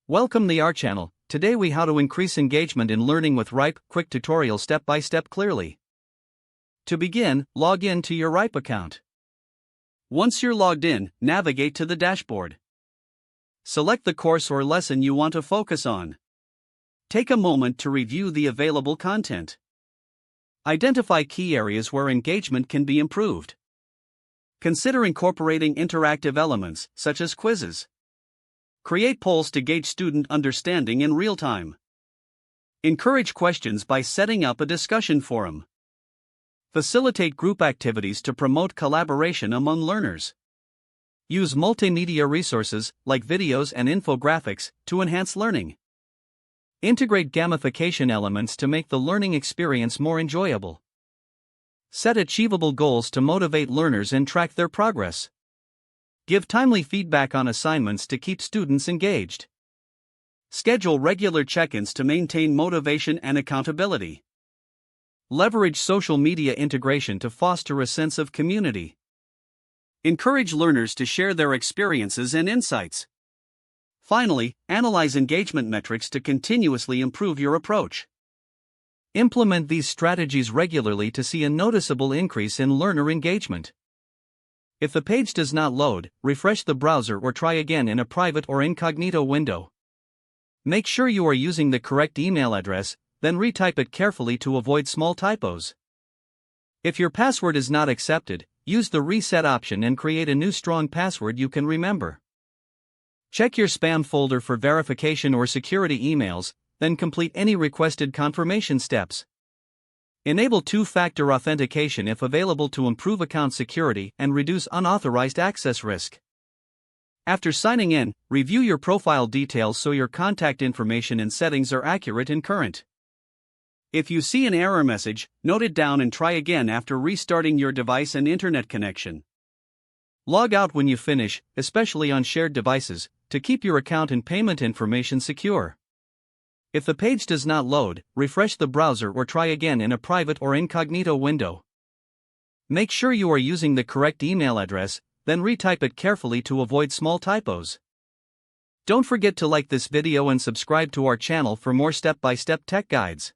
Welcome to our channel. Today we how to increase engagement in learning with Rype, quick tutorial step by step clearly. To begin, log in to your Rype account. Once you're logged in, navigate to the dashboard. Select the course or lesson you want to focus on. Take a moment to review the available content. Identify key areas where engagement can be improved. Consider incorporating interactive elements, such as quizzes. Create polls to gauge student understanding in real time. Encourage questions by setting up a discussion forum. Facilitate group activities to promote collaboration among learners. Use multimedia resources, like videos and infographics, to enhance learning. Integrate gamification elements to make the learning experience more enjoyable. Set achievable goals to motivate learners and track their progress. Give timely feedback on assignments to keep students engaged. Schedule regular check-ins to maintain motivation and accountability. Leverage social media integration to foster a sense of community. Encourage learners to share their experiences and insights. Finally, analyze engagement metrics to continuously improve your approach. Implement these strategies regularly to see a noticeable increase in learner engagement. If the page does not load, refresh the browser or try again in a private or incognito window. Make sure you are using the correct email address, then retype it carefully to avoid small typos. If your password is not accepted, use the reset option and create a new strong password you can remember. Check your spam folder for verification or security emails, then complete any requested confirmation steps. Enable two-factor authentication if available to improve account security and reduce unauthorized access risk. After signing in, review your profile details so your contact information and settings are accurate and current. If you see an error message, note it down and try again after restarting your device and internet connection. Log out when you finish, especially on shared devices, to keep your account and payment information secure. If the page does not load, refresh the browser or try again in a private or incognito window. Make sure you are using the correct email address, then retype it carefully to avoid small typos. Don't forget to like this video and subscribe to our channel for more step-by-step tech guides.